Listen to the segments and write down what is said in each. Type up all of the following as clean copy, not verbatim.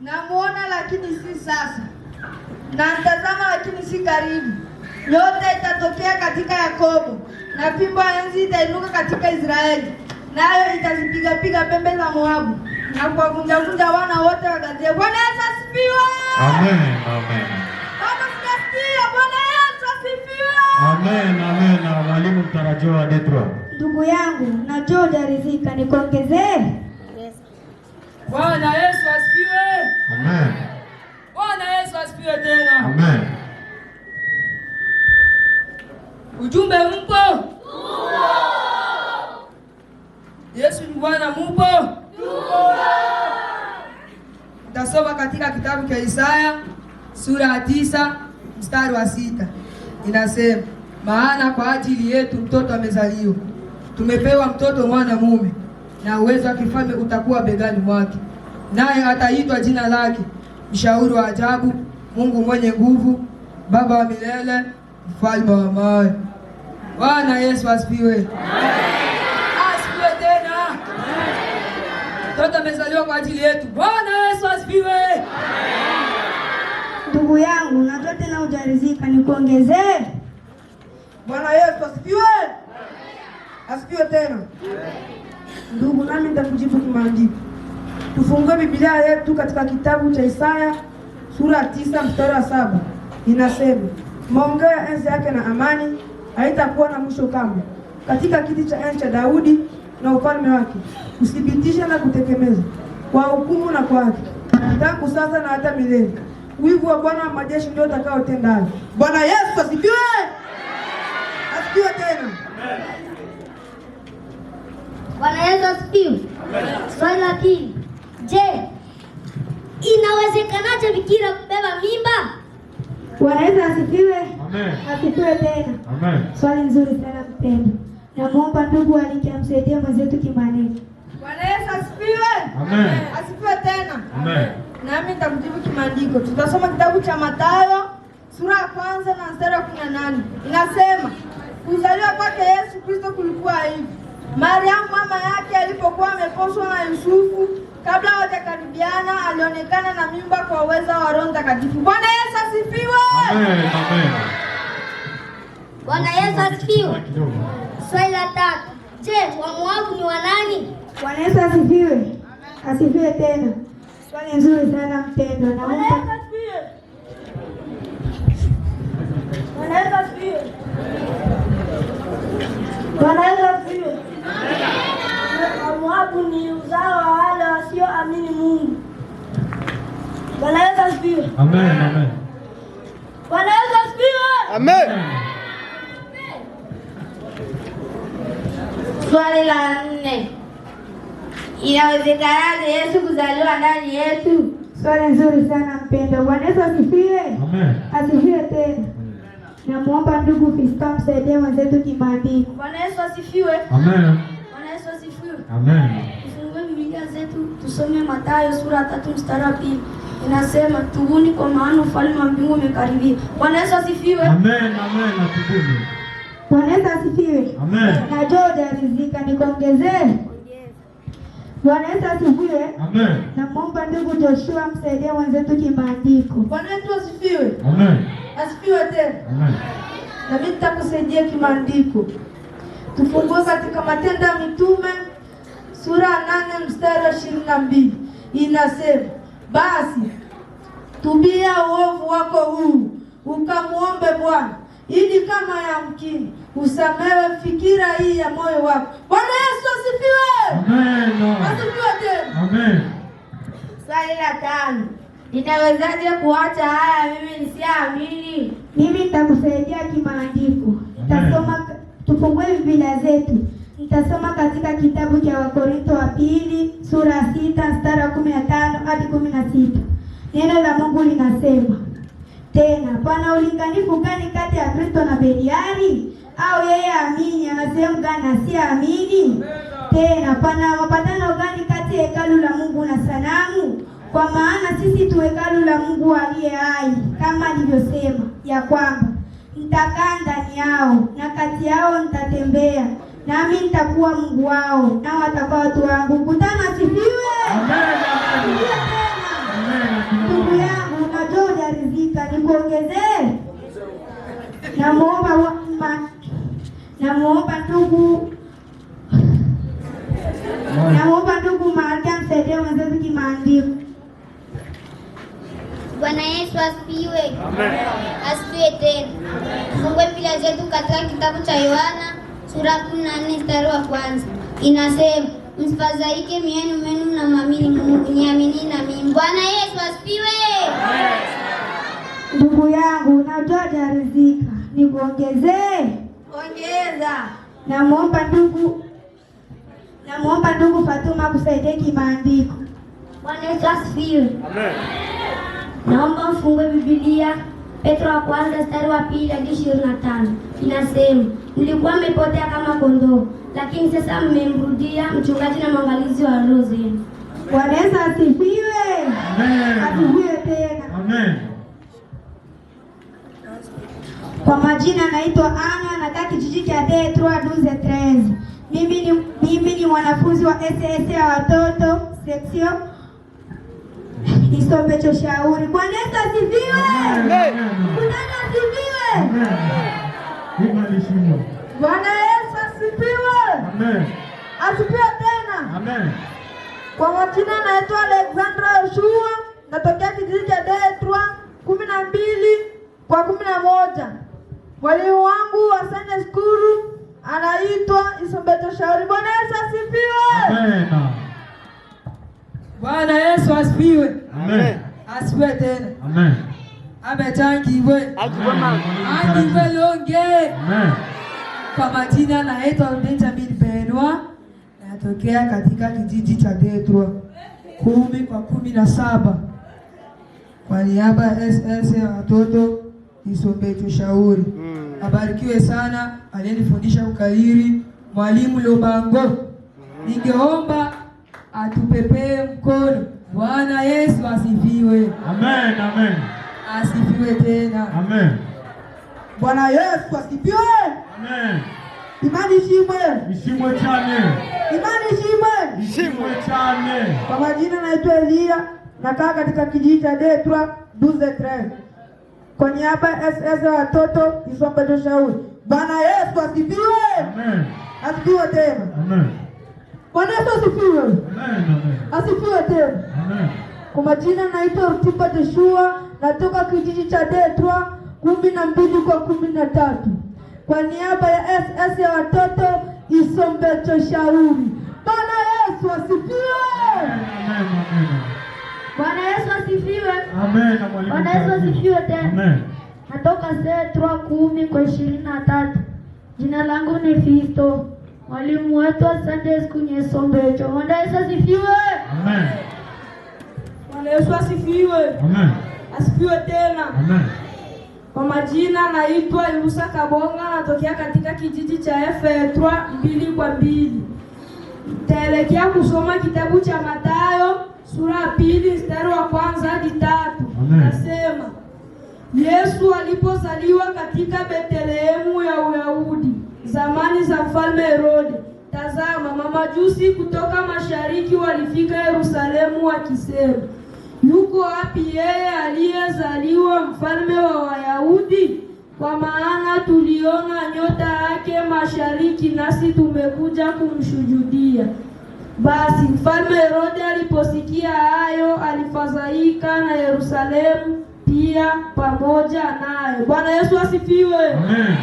Namuona lakini si sasa, na mtazama lakini si karibu. Yote itatokea katika Yakobo, na fimbo ya enzi itainuka katika Israeli, nayo itazipiga pembe za Moabu na kuwavunja wana wote wa Gaza. Bwana Yesu asifiwe. Amen, amen. Bwana Yesu asifiwe. Amen, amen. Na mwalimu mtarajiwa wa Detroit. Ndugu yangu, najua hujaridhika, nikuongezee? Bwana Yesu asifiwe. Amen. Bwana Yesu asifiwe tena. Amen. Ujumbe mpo? Yesu ni Bwana, mupo? Tasoma katika kitabu cha Isaya sura ya 9 mstari wa 6. Inasema, maana kwa ajili yetu mtoto amezaliwa, tumepewa mtoto mwana mume, na uwezo wa kifalme utakuwa begani mwake, naye ataitwa jina lake Mshauri wa Ajabu, Mungu mwenye nguvu, Baba wa milele, Mfalme wa amani. Bwana Yesu asifiwe. Asifiwe tena. Mtoto amezaliwa kwa ajili yetu. Bwana Yesu asifiwe. Ndugu yangu, najua tena hujaridhika, nikuongezee? Bwana Yesu asifiwe. Asifiwe tena. Ndugu, nami nitakujibu kimaandiko. Tufungue Biblia yetu katika kitabu cha Isaya sura 9 mstari wa 7. Inasema, maongeo ya enzi yake na amani, haitakuwa na mwisho kamwe. Katika kiti cha enzi cha Daudi na ufalme wake, kuthibitisha na kutekemeza, kwa hukumu na kwa haki, tangu sasa na hata milele. Wivu wa Bwana wa majeshi ndio utakaotenda hayo. Bwana Yesu asifiwe. Asifiwe tena. Bwana Yesu asifiwe. Swali la pili. Je, inawezekanaje bikira kubeba mimba? Bwana Yesu asifiwe. Amen. Asifiwe tena. Amen. Swali nzuri sana mpendwa. Namuomba ndugu Aliki amsaidie mwenzetu kimaneno. Bwana Yesu asifiwe. Amen. Asifiwe tena. Amen. Nami nitakujibu kimaandiko. Tutasoma kitabu cha Mathayo sura ya 1 na mstari wa 18. Inasema, kuzaliwa kwake Yesu Kristo kulikuwa hivi. Mariamu mama yake alipokuwa ameposwa na Yusufu, kabla hawajakaribiana, alionekana na mimba kwa uwezo wa Roho Mtakatifu. Bwana Yesu asifiwe. Amen. Amen. Bwana Yesu asifiwe. Swali la 3. Je, Wamoabu ni wanani? Bwana Yesu asifiwe. Asifiwe tena. Swali nzuri sana mpendwa. Bwana Yesu asifiwe. Bwana Yesu asifiwe. Bwana Yesu asifiwe. Wamoabu ni uzao wa wale wasioamini Mungu. Bwana Yesu asifiwe. Amen. Amen. Bwana Yesu asifiwe. Amen. Swali la 4. Inawezekanaje Yesu kuzaliwa ndani yetu? Swali nzuri sana mpendwa. Bwana Yesu asifiwe. Amen. Asifiwe tena. Namuomba ndugu Fisto msaidie mwenzetu kimaandiko. Bwana Yesu asifiwe. Amen. Bwana Yesu asifiwe. Amen. Tufungue Biblia zetu tusome Mathayo sura 3 mstari wa 2. Inasema, tubuni kwa maana ufalme wa mbingu umekaribia. Bwana Yesu asifiwe. Amen. Amen. Atubuni. Bwana Yesu asifiwe. Amen. Najua hujaridhika, nikuongezee? Bwana Yesu asifiwe. Amen. Namuomba ndugu Joshua msaidie mwenzetu kimaandiko. Bwana Yesu asifiwe. Amen. Asifiwe tena. Amen. Na mimi nitakusaidia kimaandiko. Tufungue katika Matendo ya Mitume sura 8 mstari wa 22. Inasema, basi tubia uovu wako huu, ukamuombe Bwana, ili kama yamkini usamewe fikira hii ya moyo wako. Bwana Yesu asifiwe. Amen. Asifiwe tena. Amen. Swali la 5. Ninawezaje kuacha haya mimi nisiamini? Mimi nitakusaidia kimaandiko. Nitasoma, tufungue Biblia zetu. Nitasoma katika kitabu cha Wakorintho wa pili sura 6 mstari wa 15 hadi 16. Neno la Mungu linasema, tena pana ulinganifu gani kati ya Kristo na Beliari? Au yeye amini ana sehemu gani asiamini? Tena pana mapatano gani kati ya hekalu la Mungu na sanamu? Kwa maana sisi tu hekalu la Mungu aliye hai, kama alivyosema ya kwamba nitakaa ndani yao na kati yao nitatembea, nami nitakuwa Mungu wao nao watakuwa watu wangu. Kutana asifiwe. Amen. Asifiwe tena. Amen. Yesu asifiwe. Asifiwe tena. Tufungue Biblia zetu katika kitabu cha Yohana sura 14 mstari wa kwanza. Inasema, msifadhaike mioyoni mwenu mnamwamini Mungu, niamini na mimi. Bwana Yesu asifiwe. Ndugu yangu, najua hajaridhika, nikuongezee? Ongeza. Namuomba ndugu Fatuma kusaidia kimaandiko. Bwana Yesu asifiwe. Amen. Naomba mfungue Biblia Petro wa kwanza mstari wa 2 hadi 25. Inasema, mlikuwa mmepotea kama kondoo, lakini sasa mmemrudia mchungaji na mwangalizi wa roho zenu. Bwana Yesu asifiwe. Amen. Asifiwe tena. Amen. Kwa majina naitwa Ana, nakaa kijiji cha Detroit 1213. Mimi ni mwanafunzi wa SS ya watoto section Isombecho Shauri. Bwana Yesu asifiwe. Bwana asifiwe. Amen. Bwana Yesu asifiwe. Amen. Asifiwe tena. Amen. Kwa majina naitwa Alexandra Yoshua, natokea kijiji cha Detroit 12/11. Mwalimu wangu wa Sunday School anaitwa Isombecho Shauri. Bwana Yesu asifiwe. Amen. Bwana Yesu asifiwe. Amen. Asifiwe tena. Amen. Ametangiwe. Angiwe longe. Amen. Kwa majina naitwa Benjamin Benwa, natokea katika kijiji cha Detroit 10/17. Kwa niaba ya SS ya watoto Isombecho Shauri. Abarikiwe sana aliyenifundisha ukairi mwalimu Lobango. Ningeomba atupepee mkono. Bwana Yesu asifiwe. Amen. Amen. Asifiwe tena. Amen. Bwana Yesu asifiwe. Amen. Imani shimwe. Ishimwe chane. Imani shimwe. Ishimwe chane. Kwa majina naitwa Elia, nakaa katika kijiji cha Detroit 1213. Kwa niaba ya SS ya watoto Isombecho Shauri. Bwana Yesu asifiwe. Amen. Asifiwe tena. Amen. Bwana Yesu asifiwe. Amen. Amen. Asifiwe tena. Amen. Kwa majina naitwa Rutiba Joshua, natoka kijiji cha Detroit 12/13. Kwa niaba ya SS ya watoto Isombecho Shauri. Bwana Yesu asifiwe. Amen. Amen. Bwana Yesu asifiwe. Amen. Bwana Yesu asifiwe tena. Amen. Natoka Detroit 10/23. Jina langu ni Fisto. Mwalimu wetu wa Sunday School ni Isombecho. Bwana Yesu asifiwe. Amen. Bwana Yesu asifiwe. Amen. Asifiwe tena. Amen. Kwa majina naitwa Irusa Kabonga, natokea katika kijiji cha F3 2/2. Nitaelekea kusoma kitabu cha Mathayo sura ya 2 mstari wa 1 hadi 3. Nasema, Yesu alipozaliwa katika Betlehemu ya Uyahudi zamani za mfalme Herode, tazama, mamajusi kutoka mashariki walifika Yerusalemu wakisema, yuko wapi yeye aliyezaliwa mfalme wa Wayahudi? Kwa maana tuliona nyota yake mashariki, nasi tumekuja kumshuhudia. Basi mfalme Herode aliposikia hayo, alifadhaika na Yerusalemu pia pamoja naye. Bwana Yesu asifiwe. Amen.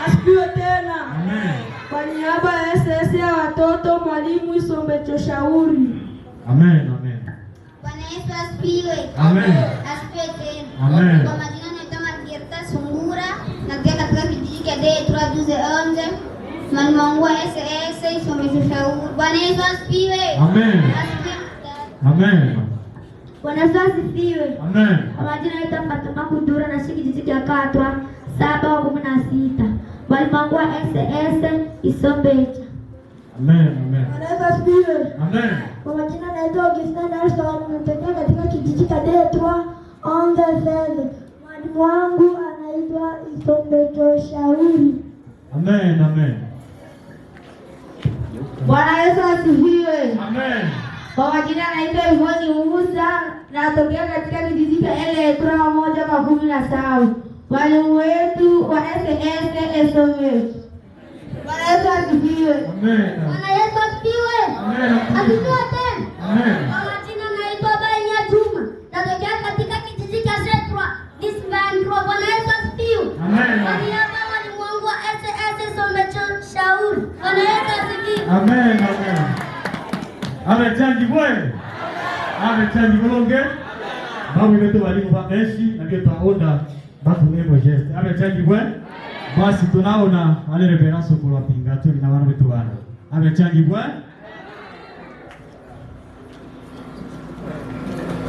Asifiwe tena. Amen. Kwa niaba ya SS ya watoto mwalimu Isombecho Shauri. Amen. Amen. Bwana Yesu asifiwe. Amen. Asifiwe tena. Amen. Kwa majina naitwa Margarita Sungura, natokea katika kijiji cha Detroit 1211. Mwalimu wangu wa SS Isombecho Shauri. Bwana Yesu asifiwe. Amen. Asifiwe. Amen. Bwana Yesu asifiwe. Amen. Kwa majina naitwa Fatuma Kudura na shiki kijiji cha Katwa 7/16. Mwalimu wangu wa SS Isombecho. Amen. Amen. Bwana Yesu asifiwe. Amen. Kwa majina naitwa Augustin Nelson, natokea katika kijiji cha Detroit 11. Mwalimu wangu anaitwa Isombecho Shauri. Amen. Amen. Bwana Yesu asifiwe. Amen. Kwa majina naitwa Ivoni Musa, natokea katika kijiji cha Detroit 1/17. Mwalimu wetu wa SS Isombecho. Bwana Yesu asifiwe. Amen. Bwana Yesu asifiwe. Amen. Asifiwe tena. Amen. Kwa majina naitwa Bainya Juma, natokea katika kijiji cha Detroit Bwana Yesu asifiwe. Amen, amen. Amen, changi bwana. Amen, changi kolonge. Babu wetu walimu wa Meshi na pia tunaona batu nemo geste. Amen, changi bwana. Basi tunaona ale reverence kwa pinga tu na wana wetu wana. Amen, changi bwana.